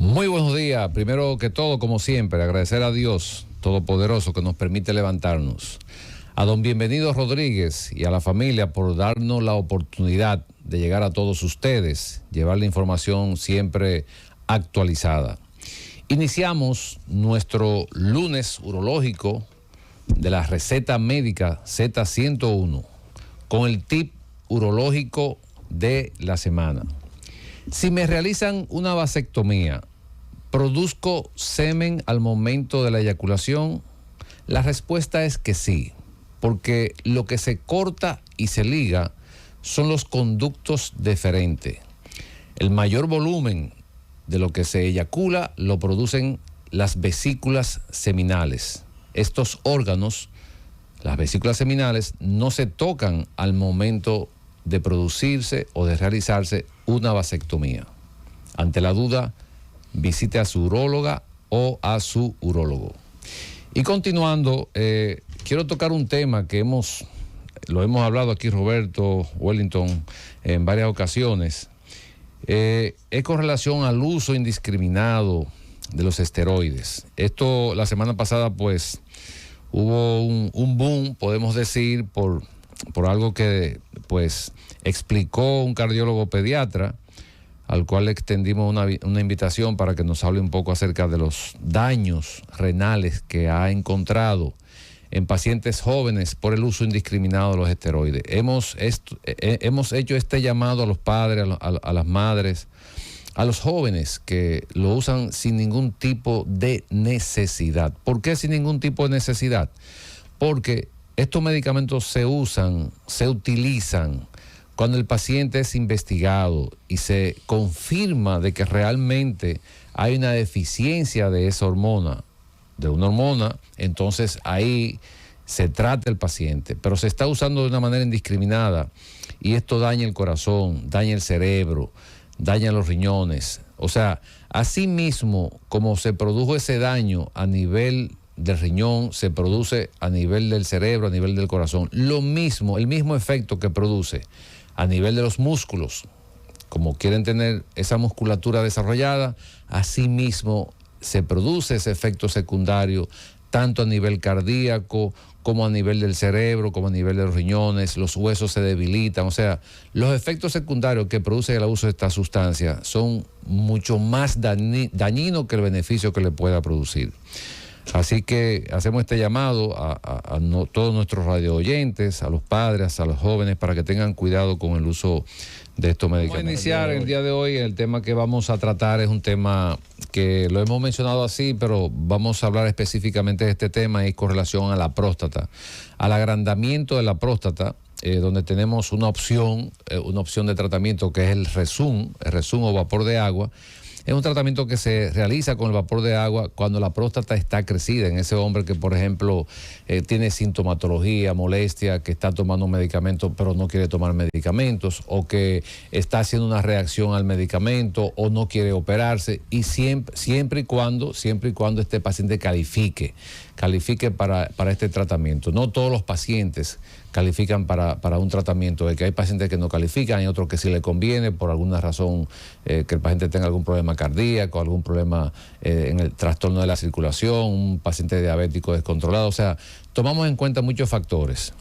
Muy buenos días. Primero que todo, como siempre, agradecer a Dios Todopoderoso que nos permite levantarnos. A don Bienvenido Rodríguez y a la familia por darnos la oportunidad de llegar a todos ustedes, llevar la información siempre actualizada. Iniciamos nuestro lunes urológico de la receta médica Z101 con el tip urológico de la semana. Si me realizan una vasectomía, ¿produzco semen al momento de la eyaculación? La respuesta es que sí, porque lo que se corta y se liga son los conductos deferentes. El mayor volumen de lo que se eyacula lo producen las vesículas seminales. Estos órganos, las vesículas seminales, no se tocan al momento de producirse o de realizarse una vasectomía. Ante la duda, visite a su uróloga o a su urólogo. Y continuando, quiero tocar un tema que lo hemos hablado aquí Roberto Wellington en varias ocasiones. Es con relación al uso indiscriminado de los esteroides. Esto la semana pasada pues hubo un boom, podemos decir, por algo que pues explicó un cardiólogo pediatra, al cual le extendimos una invitación para que nos hable un poco acerca de los daños renales que ha encontrado en pacientes jóvenes por el uso indiscriminado de los esteroides. Hemos hecho este llamado a los padres, a las madres, a los jóvenes que lo usan sin ningún tipo de necesidad. ¿Por qué sin ningún tipo de necesidad? Porque estos medicamentos se utilizan cuando el paciente es investigado y se confirma de que realmente hay una deficiencia de esa hormona, de una hormona, entonces ahí se trata el paciente, pero se está usando de una manera indiscriminada y esto daña el corazón, daña el cerebro, daña los riñones. O sea, así mismo como se produjo ese daño a nivel del riñón, se produce a nivel del cerebro, a nivel del corazón. Lo mismo, el mismo efecto que produce a nivel de los músculos, como quieren tener esa musculatura desarrollada, así mismo se produce ese efecto secundario, tanto a nivel cardíaco, como a nivel del cerebro, como a nivel de los riñones, los huesos se debilitan. O sea, los efectos secundarios que produce el abuso de esta sustancia son mucho más dañinos que el beneficio que le pueda producir. Así que hacemos este llamado a todos nuestros radio oyentes, a los padres, a los jóvenes, para que tengan cuidado con el uso de estos medicamentos. Vamos a iniciar el día de hoy. El tema que vamos a tratar es un tema que lo hemos mencionado así, pero vamos a hablar específicamente de este tema y con relación a la próstata, al agrandamiento de la próstata, donde tenemos una opción de tratamiento que es el Rezum o vapor de agua. Es un tratamiento que se realiza con el vapor de agua cuando la próstata está crecida, en ese hombre que, por ejemplo, tiene sintomatología, molestia, que está tomando medicamentos pero no quiere tomar medicamentos, o que está haciendo una reacción al medicamento o no quiere operarse, y siempre y cuando este paciente califique para este tratamiento. No todos los pacientes califican para un tratamiento, de que hay pacientes que no califican, hay otros que sí le conviene por alguna razón, que el paciente tenga algún problema cardíaco, algún problema en el trastorno de la circulación, un paciente diabético descontrolado. O sea, tomamos en cuenta muchos factores.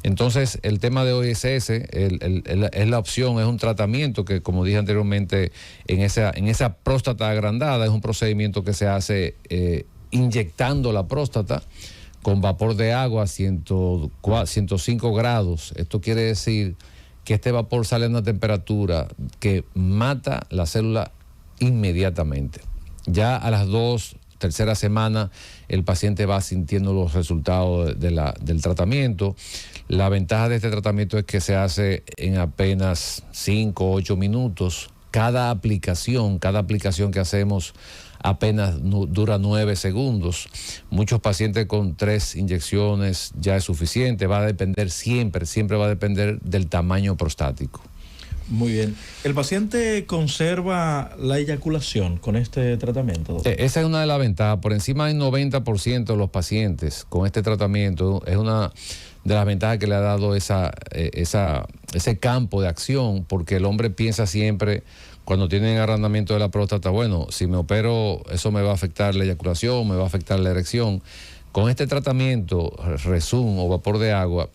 Entonces, el tema de hoy es ese, es la opción, es un tratamiento que, como dije anteriormente, en esa próstata agrandada, es un procedimiento que se hace inyectando la próstata con vapor de agua a 105 grados. Esto quiere decir que este vapor sale a una temperatura que mata la célula inmediatamente. Ya a las tercera semana, el paciente va sintiendo los resultados del tratamiento. La ventaja de este tratamiento es que se hace en apenas 5 o 8 minutos. Cada aplicación que hacemos apenas dura 9 segundos. Muchos pacientes con 3 inyecciones ya es suficiente. Va a depender siempre va a depender del tamaño prostático. Muy bien. ¿El paciente conserva la eyaculación con este tratamiento, doctor? Esa es una de las ventajas. Por encima del 90% de los pacientes con este tratamiento es una de las ventajas que le ha dado ese campo de acción, porque el hombre piensa siempre cuando tienen agrandamiento de la próstata, bueno, si me opero, eso me va a afectar la eyaculación, me va a afectar la erección. Con este tratamiento, Rezum o vapor de agua,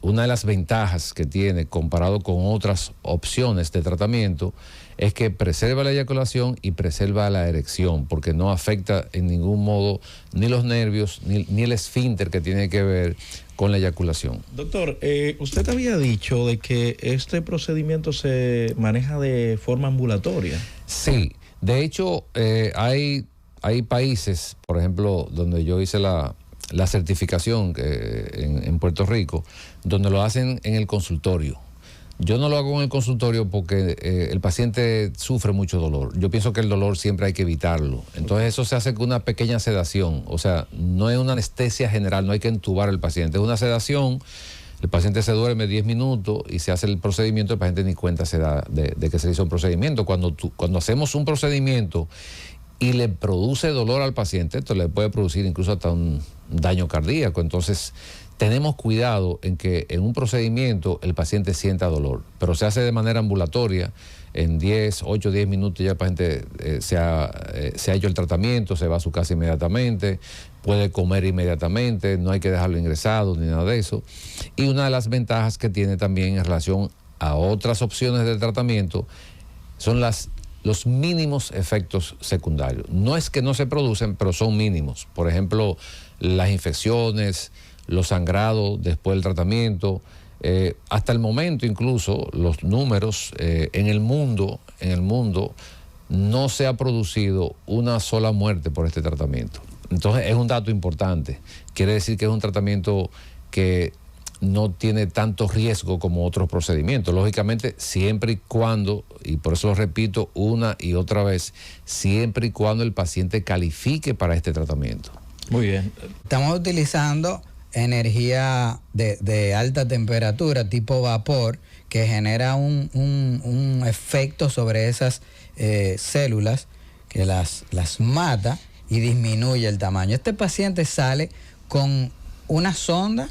una de las ventajas que tiene comparado con otras opciones de tratamiento es que preserva la eyaculación y preserva la erección, porque no afecta en ningún modo ni los nervios ni el esfínter que tiene que ver con la eyaculación. Doctor, usted había dicho de que este procedimiento se maneja de forma ambulatoria. Sí, de hecho hay países, por ejemplo, donde yo hice la certificación en Puerto Rico, donde lo hacen en el consultorio. Yo no lo hago en el consultorio porque el paciente sufre mucho dolor. Yo pienso que el dolor siempre hay que evitarlo. Entonces eso se hace con una pequeña sedación. O sea, no es una anestesia general, no hay que entubar al paciente. Es una sedación, el paciente se duerme 10 minutos y se hace el procedimiento, el paciente ni cuenta se da de que se hizo un procedimiento. Cuando hacemos un procedimiento y le produce dolor al paciente, esto le puede producir incluso hasta un daño cardíaco. Entonces tenemos cuidado en que en un procedimiento el paciente sienta dolor, pero se hace de manera ambulatoria. En 8 o 10 minutos ya el paciente se ha hecho el tratamiento, se va a su casa inmediatamente, puede comer inmediatamente, no hay que dejarlo ingresado ni nada de eso. Y una de las ventajas que tiene también en relación a otras opciones de tratamiento son los mínimos efectos secundarios. No es que no se producen, pero son mínimos. Por ejemplo, las infecciones, los sangrados después del tratamiento. Hasta el momento incluso los números en el mundo no se ha producido una sola muerte por este tratamiento. Entonces es un dato importante. Quiere decir que es un tratamiento que no tiene tanto riesgo como otros procedimientos. Lógicamente, siempre y cuando, y por eso lo repito una y otra vez, siempre y cuando el paciente califique para este tratamiento. Muy bien. Estamos utilizando energía de alta temperatura tipo vapor que genera un efecto sobre esas células que las mata y disminuye el tamaño. Este paciente sale con una sonda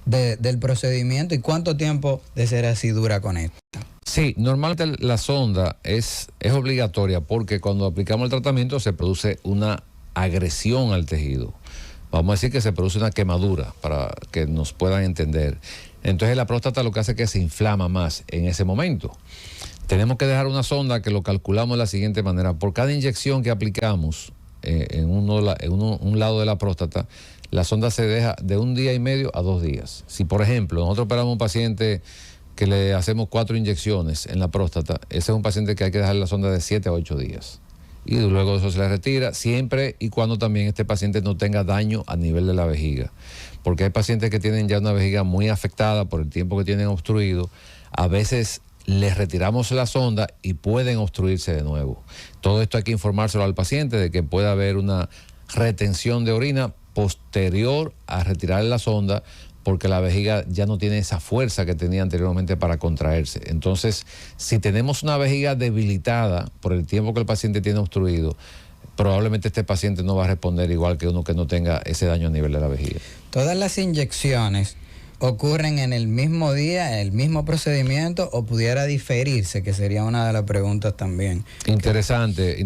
del procedimiento. ¿Y cuánto tiempo de ser así dura con esto? Sí, normalmente la sonda es obligatoria porque cuando aplicamos el tratamiento se produce una agresión al tejido. Vamos a decir que se produce una quemadura para que nos puedan entender. Entonces la próstata lo que hace es que se inflama más en ese momento. Tenemos que dejar una sonda que lo calculamos de la siguiente manera. Por cada inyección que aplicamos en un lado de la próstata, la sonda se deja de 1 día y medio a 2 días. Si, por ejemplo, nosotros operamos a un paciente que le hacemos 4 inyecciones en la próstata, ese es un paciente que hay que dejar la sonda de 7 a 8 días. Y luego eso se le retira, siempre y cuando también este paciente no tenga daño a nivel de la vejiga. Porque hay pacientes que tienen ya una vejiga muy afectada por el tiempo que tienen obstruido. A veces les retiramos la sonda y pueden obstruirse de nuevo. Todo esto hay que informárselo al paciente de que puede haber una retención de orina posterior a retirar la sonda, porque la vejiga ya no tiene esa fuerza que tenía anteriormente para contraerse. Entonces, si tenemos una vejiga debilitada por el tiempo que el paciente tiene obstruido, probablemente este paciente no va a responder igual que uno que no tenga ese daño a nivel de la vejiga. ¿Todas las inyecciones ocurren en el mismo día, en el mismo procedimiento, o pudiera diferirse, que sería una de las preguntas también? Interesante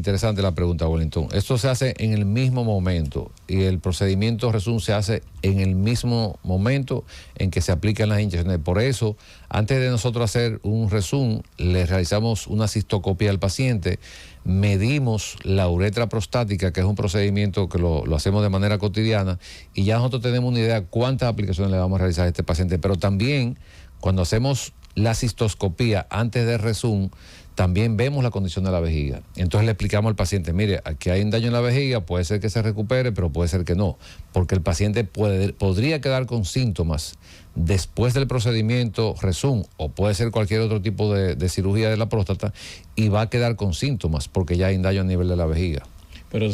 la pregunta, Wellington. Esto se hace en el mismo momento y el procedimiento Rezum se hace en el mismo momento en que se aplican las inyecciones. Por eso, antes de nosotros hacer un Rezum, le realizamos una cistoscopia al paciente, medimos la uretra prostática, que es un procedimiento que lo hacemos de manera cotidiana, y ya nosotros tenemos una idea de cuántas aplicaciones le vamos a realizar a este paciente. Pero también, cuando hacemos la cistoscopía antes de Rezum, también vemos la condición de la vejiga. Entonces le explicamos al paciente, mire, aquí hay un daño en la vejiga, puede ser que se recupere, pero puede ser que no, porque el paciente podría quedar con síntomas después del procedimiento Rezum, o puede ser cualquier otro tipo de cirugía de la próstata, y va a quedar con síntomas porque ya hay un daño a nivel de la vejiga. Pero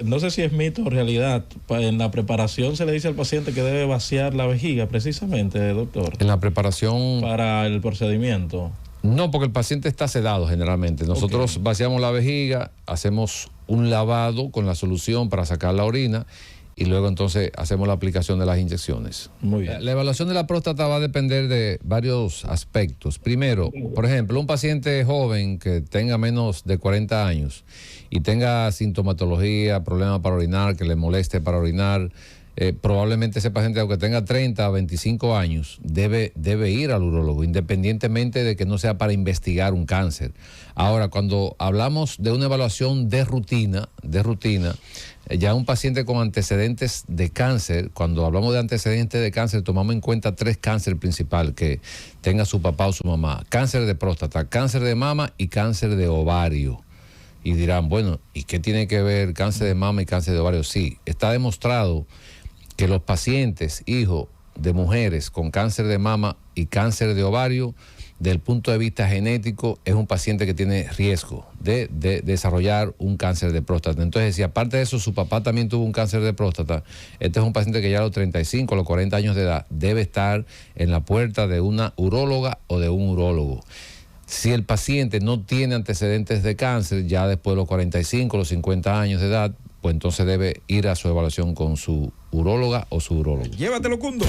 no sé si es mito o realidad. En la preparación se le dice al paciente que debe vaciar la vejiga, precisamente, doctor. En la preparación para el procedimiento. No, porque el paciente está sedado generalmente. Nosotros vaciamos la vejiga, hacemos un lavado con la solución para sacar la orina y luego entonces hacemos la aplicación de las inyecciones. Muy bien. La evaluación de la próstata va a depender de varios aspectos. Primero, por ejemplo, un paciente joven que tenga menos de 40 años y tenga sintomatología, problemas para orinar, que le moleste para orinar, probablemente ese paciente, aunque tenga 30 o 25 años, debe ir al urólogo, independientemente de que no sea para investigar un cáncer. Ahora, cuando hablamos de una evaluación de rutina, ya un paciente con antecedentes de cáncer, cuando hablamos de antecedentes de cáncer, tomamos en cuenta 3 cánceres principales que tenga su papá o su mamá: cáncer de próstata, cáncer de mama y cáncer de ovario. Y dirán, bueno, ¿y qué tiene que ver cáncer de mama y cáncer de ovario? Sí, está demostrado que los pacientes, hijos de mujeres con cáncer de mama y cáncer de ovario, desde el punto de vista genético, es un paciente que tiene riesgo de desarrollar un cáncer de próstata. Entonces, si aparte de eso su papá también tuvo un cáncer de próstata, este es un paciente que ya a los 35, a los 40 años de edad, debe estar en la puerta de una uróloga o de un urólogo. Si el paciente no tiene antecedentes de cáncer, ya después de los 45, los 50 años de edad, pues entonces debe ir a su evaluación con su uróloga o su urólogo. Llévatelo, Cundo.